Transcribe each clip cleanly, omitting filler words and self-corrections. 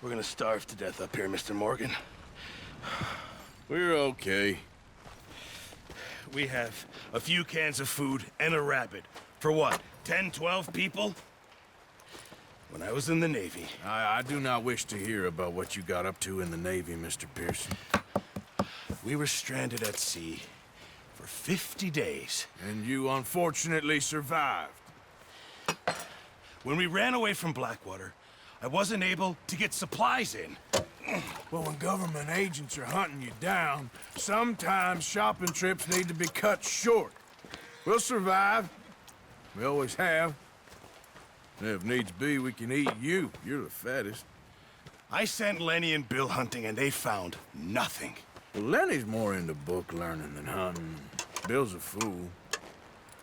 We're gonna starve to death up here, Mr. Morgan. We're okay. We have a few cans of food and a rabbit. For what, 10, 12 people? When I was in the Navy... I do not wish to hear about what you got up to in the Navy, Mr. Pearson. We were stranded at sea for 50 days. And you unfortunately survived. When we ran away from Blackwater, I wasn't able to get supplies in. Well, when government agents are hunting you down, sometimes shopping trips need to be cut short. We'll survive. We always have. And if needs be, we can eat you. You're the fattest. I sent Lenny and Bill hunting, and they found nothing. Well, Lenny's more into book learning than hunting. Bill's a fool.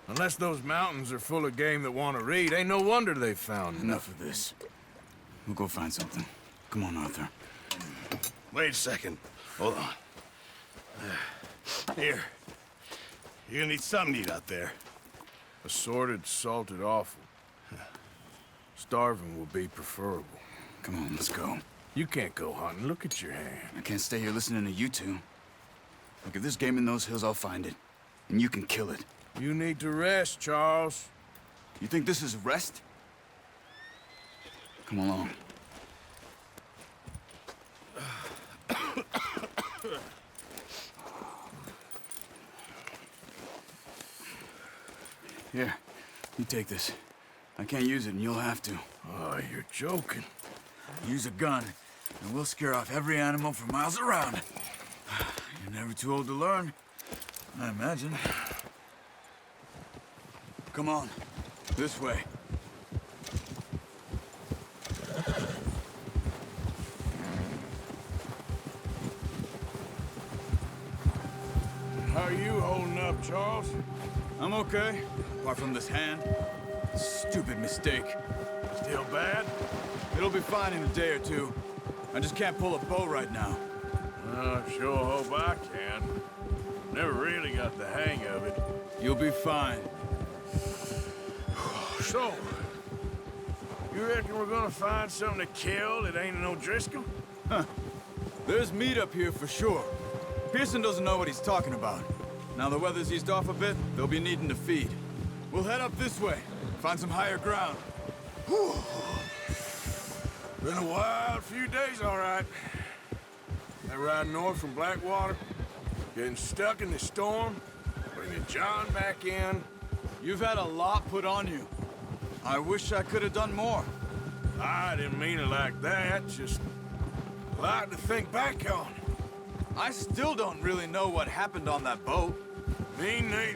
Unless those mountains are full of game that want to read, ain't no wonder they found Enough of this. We'll go find something. Come on, Arthur. Wait a second. Hold on. Here. You're gonna need something to eat out there. Assorted, salted offal. Starving will be preferable. Come on, let's go. You can't go hunting. Look at your hand. I can't stay here listening to you two. Look, if there's game in those hills, I'll find it. And you can kill it. You need to rest, Charles. You think this is rest? Come along. Here, you take this. I can't use it, and you'll have to. Oh, you're joking. Use a gun, and we'll scare off every animal for miles around. You're never too old to learn, I imagine. Come on, this way. How are you holding up, Charles? I'm okay, apart from this hand. Stupid mistake. Still bad? It'll be fine in a day or two. I just can't pull a bow right now. I sure hope I can. Never really got the hang of it. You'll be fine. So, you reckon we're gonna find something to kill that ain't no Driscoll? Huh. There's meat up here for sure. Pearson doesn't know what he's talking about. Now the weather's eased off a bit, they'll be needing to feed. We'll head up this way, find some higher ground. Whew. Been a wild few days, all right. That ride north from Blackwater, getting stuck in the storm, bringing John back in. You've had a lot put on you. I wish I could have done more. I didn't mean it like that, just a lot to think back on. I still don't really know what happened on that boat. Me neither.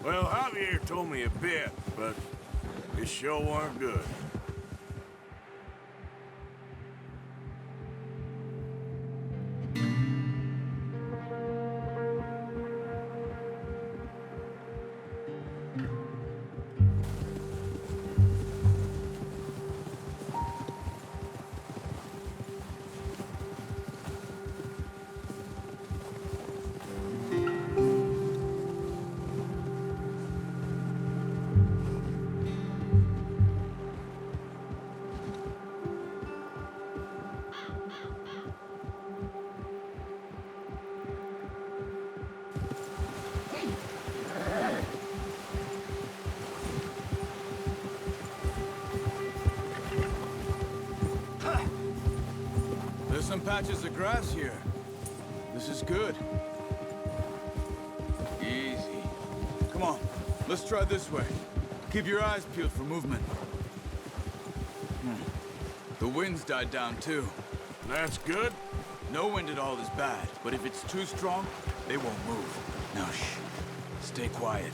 Well, Javier told me a bit, but it sure weren't good. There's some patches of grass here. This is good. Easy. Come on, let's try this way. Keep your eyes peeled for movement. The wind's died down too. That's good. No wind at all is bad, but if it's too strong, they won't move. Now shh. Stay quiet.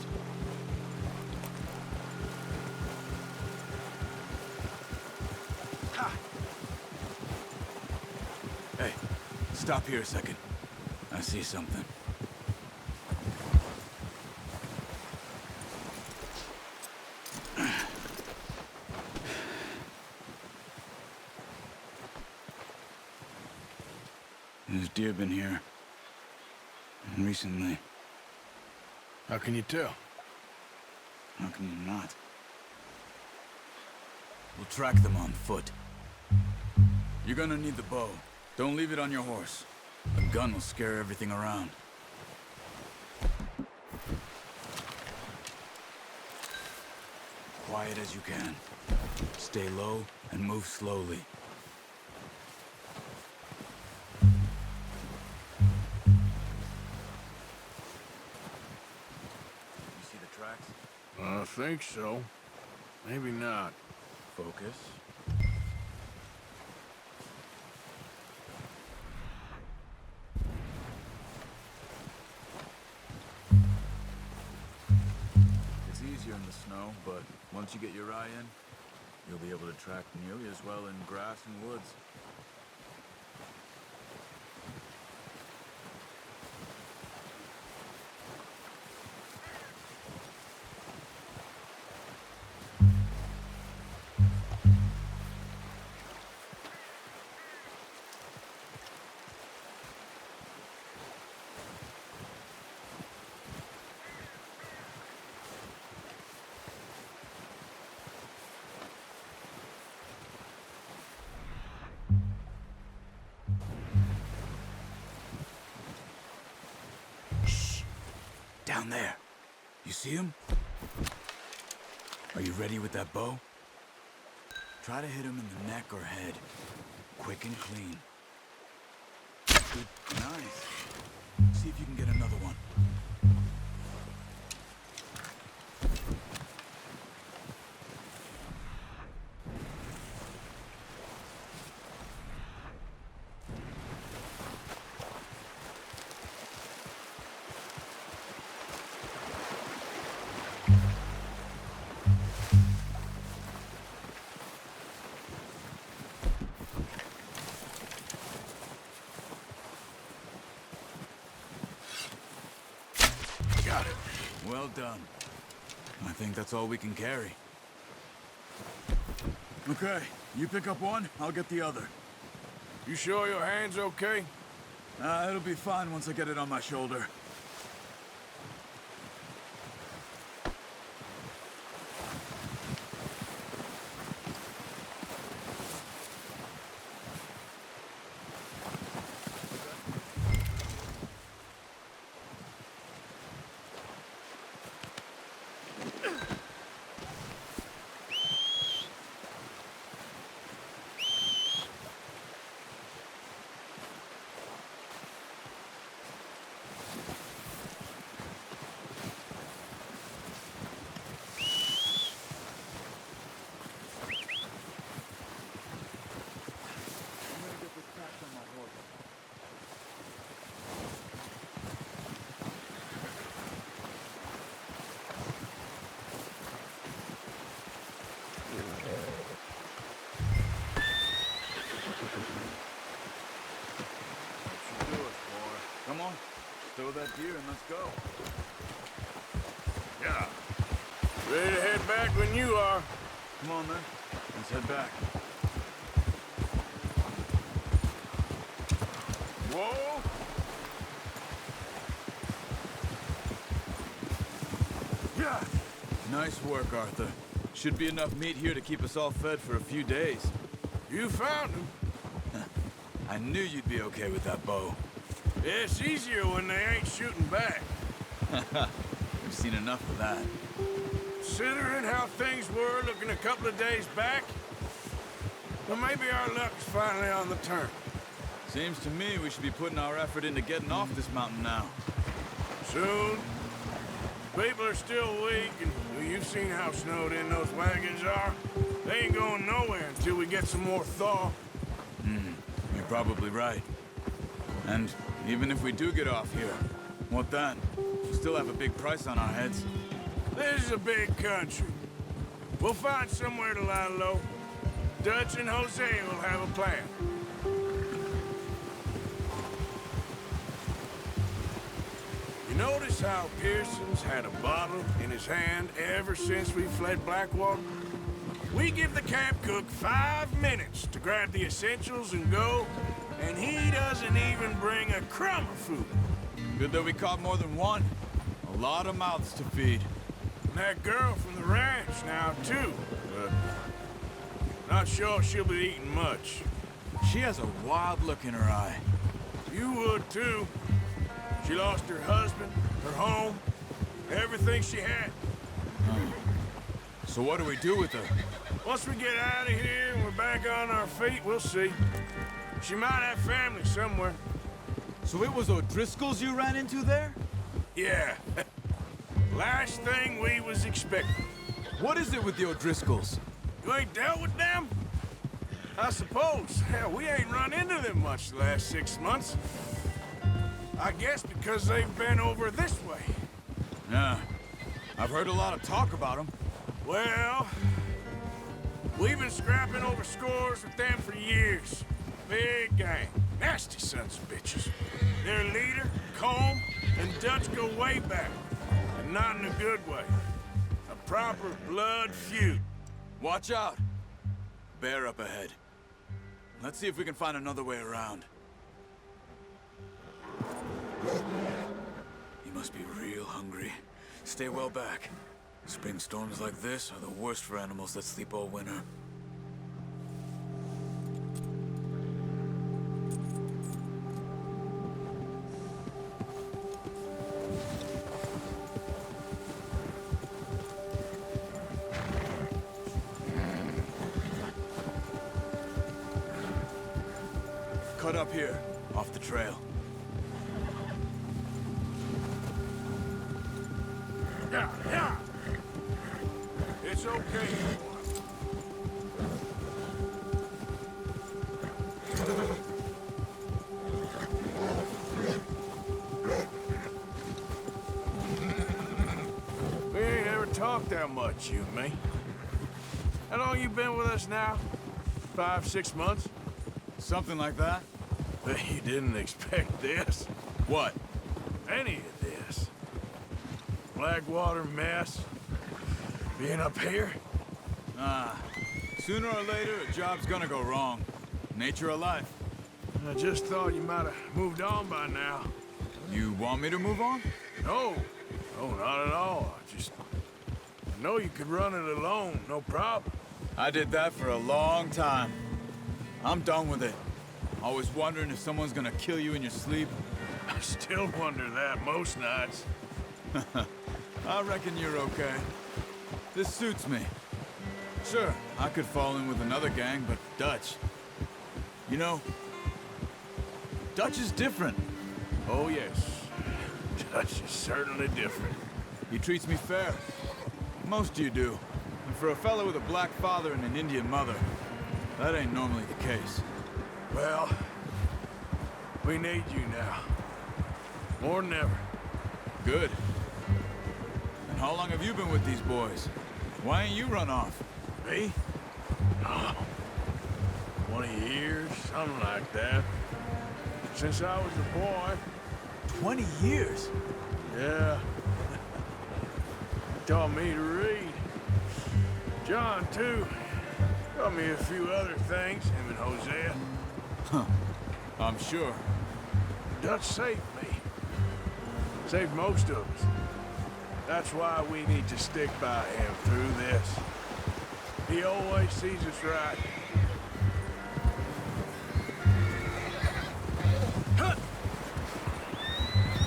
Hey, stop here a second. I see something. There's deer been here. Recently. How can you tell? How can you not? We'll track them on foot. You're gonna need the bow. Don't leave it on your horse. A gun will scare everything around. Quiet as you can. Stay low and move slowly. You see the tracks? I think so. Maybe not. Focus. It's easier in the snow, but once you get your eye in, you'll be able to track nearly as well in grass and woods. Down there. You see him? Are you ready with that bow? Try to hit him in the neck or head. Quick and clean. Good. Nice. See if you can get another one. Got it. Well done. I think that's all we can carry. Okay, you pick up one, I'll get the other. You sure your hand's okay? It'll be fine once I get it on my shoulder. Come on, throw that deer and let's go. Yeah. Ready to head back when you are. Come on, then. Let's head back. Whoa! Yeah. Nice work, Arthur. Should be enough meat here to keep us all fed for a few days. You found him. I knew you'd be okay with that bow. It's easier when they ain't shooting back. We've seen enough of that. Considering how things were looking a couple of days back, well, maybe our luck's finally on the turn. Seems to me we should be putting our effort into getting off this mountain now. Soon. People are still weak, and well, you've seen how snowed in those wagons are. They ain't going nowhere until we get some more thaw. You're probably right. And even if we do get off here, what then? We still have a big price on our heads. This is a big country. We'll find somewhere to lie low. Dutch and Jose will have a plan. You notice how Pearson's had a bottle in his hand ever since we fled Blackwater? We give the camp cook 5 minutes to grab the essentials and go, and he doesn't even bring a crumb of food. Good that we caught more than one. A lot of mouths to feed. And that girl from the ranch now, too. But not sure she'll be eating much. She has a wild look in her eye. You would, too. She lost her husband, her home, everything she had. So what do we do with her? Once we get out of here and we're back on our feet, we'll see. She might have family somewhere. So it was O'Driscoll's you ran into there? Yeah. Last thing we was expecting. What is it with the O'Driscolls? You ain't dealt with them? I suppose. Hell, we ain't run into them much the last 6 months. I guess because they've been over this way. Yeah. I've heard a lot of talk about them. Well, we've been scrapping over scores with them for years. Big gang. Nasty sons of bitches. Their leader, Combe, and Dutch go way back. And not in a good way. A proper blood feud. Watch out. Bear up ahead. Let's see if we can find another way around. He must be real hungry. Stay well back. Spring storms like this are the worst for animals that sleep all winter. Cut up here, off the trail. Yeah, yeah. It's okay. We ain't ever talked that much, you and me. How long you been with us now? 5, 6 months? Something like that? Bet you didn't expect this. What? Any of this. Blackwater mess. Being up here? Sooner or later, a job's gonna go wrong. Nature of life. I just thought you might have moved on by now. You want me to move on? No. No, not at all. I know you could run it alone, no problem. I did that for a long time. I'm done with it. Always wondering if someone's gonna kill you in your sleep. I still wonder that most nights. I reckon you're okay. This suits me. Sure, I could fall in with another gang, but Dutch... You know, Dutch is different. Oh, yes. Dutch is certainly different. He treats me fair. Most of you do. And for a fellow with a black father and an Indian mother, that ain't normally the case. Well, we need you now. More than ever. Good. And how long have you been with these boys? Why ain't you run off? Me? Oh, 20 years, something like that. Since I was a boy. 20 years? Yeah. Taught me to read. John, too. Taught me a few other things, him and Hosea. Huh. I'm sure. Dutch saved me. Saved most of us. That's why we need to stick by him through this. He always sees us right. Huh.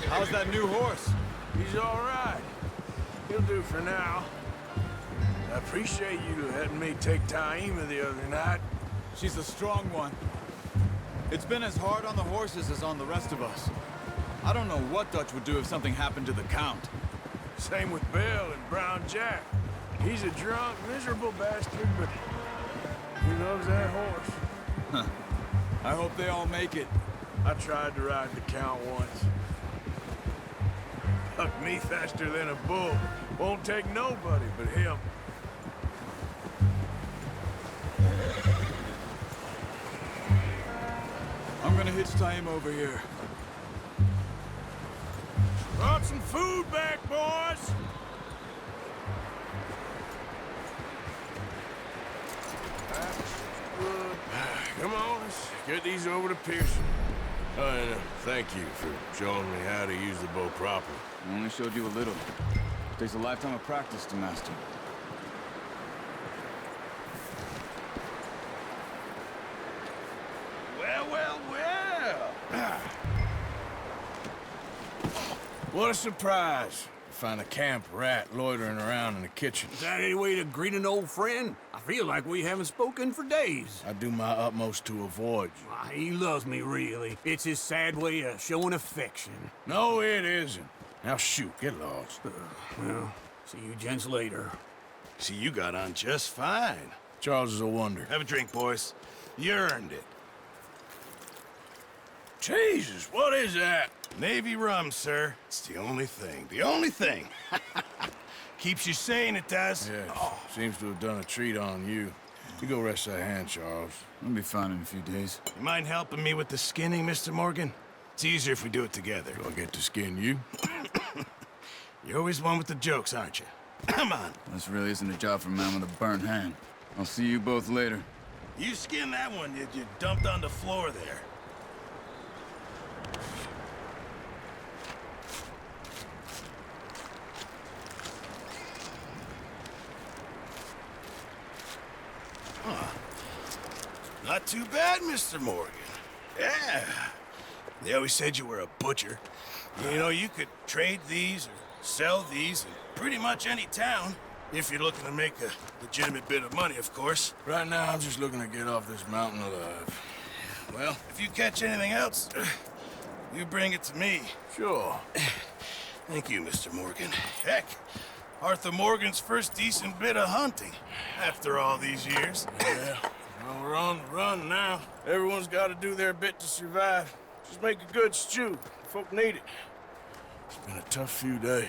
How's that new horse? He's all right. He'll do for now. I appreciate you letting me take Taima the other night. She's a strong one. It's been as hard on the horses as on the rest of us. I don't know what Dutch would do if something happened to the Count. Same with Bill and Brown Jack. He's a drunk, miserable bastard, but he loves that horse. Huh. I hope they all make it. I tried to ride the Count once. Bucked me faster than a bull. Won't take nobody but him. I'm gonna hitch Taima over here. Brought some food back, boys! That's good. Come on, let's get these over to Pearson. Oh, and thank you for showing me how to use the bow properly. I only showed you a little. It takes a lifetime of practice to master. What a surprise. To find a camp rat loitering around in the kitchen. Is that any way to greet an old friend? I feel like we haven't spoken for days. I do my utmost to avoid you. Why, he loves me, really. It's his sad way of showing affection. No, it isn't. Now shoot, get lost. Well, see you gents later. See, you got on just fine. Charles is a wonder. Have a drink, boys. You earned it. Jesus, what is that? Navy rum, sir. It's the only thing. The only thing. Keeps you sane, it does. Yes, seems to have done a treat on you. You go rest that hand, Charles. I'll be fine in a few days. You mind helping me with the skinning, Mr. Morgan? It's easier if we do it together. Do I get to skin you? You're always one with the jokes, aren't you? Come on. This really isn't a job for a man with a burnt hand. I'll see you both later. You skin that one you dumped on the floor there. Not too bad, Mr. Morgan. Yeah. They always said you were a butcher. You know, you could trade these or sell these in pretty much any town. If you're looking to make a legitimate bit of money, of course. Right now, I'm just looking to get off this mountain alive. Well, if you catch anything else, you bring it to me. Sure. Thank you, Mr. Morgan. Heck, Arthur Morgan's first decent bit of hunting after all these years. Yeah. Well, we're on the run now. Everyone's got to do their bit to survive. Just make a good stew. Folk need it. It's been a tough few days.